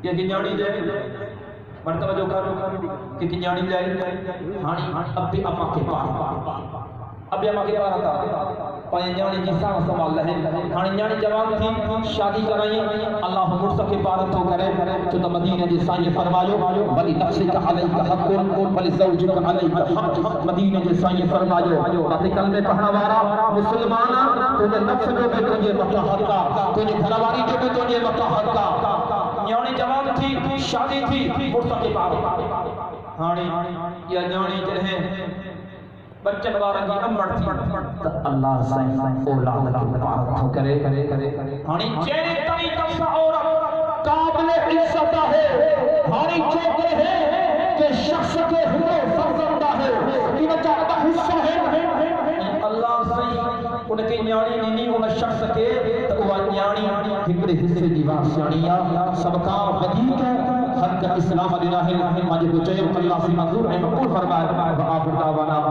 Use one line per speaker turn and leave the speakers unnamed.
के न्याणी ले मर्तबा जो कर कि न्याणी ले हानी अब अम्मा के पार अब अम्मा के पार था पाए न्याणी जी सा संभाल रहे हानी न्याणी जवान थी शादी कराई अल्लाह मुर्स के पार तो करे तो मदीने जे साईं फरमायो वली नफ्सिका अलैका हक़्क़ुन वली ज़ौजिका अलैका हक़्क़ मदीने जे साईं फरमायो बात कलमे पढ़ना वाला मुसलमान तुझे नफ्स जो भी तुझे मका हक़ तुझे घरवारी जो भी तुझे मका हक़ न्याणी जवान थी शादी थी मुर्स के पार हानी या न्याणी जहे बच्चन वारन की अमर थी अल्लाह साईं औलाद के पार तो करे हानी चेहरे तई तसा और काबिल इज्जत है हानी चोके है कि शख्स के हुए फरजंदा है इन का हिस्सा है अल्लाह साईं उनके न्याणी नी उन शख्स के तो वो न्याणी हिकड़े हिस्से दी वासियाणिया सबका वधीक हक इस्लाम अलिलाह माजे को चयो अल्लाह से मंजूर है मकबूल फरमाए व आखिर दावाना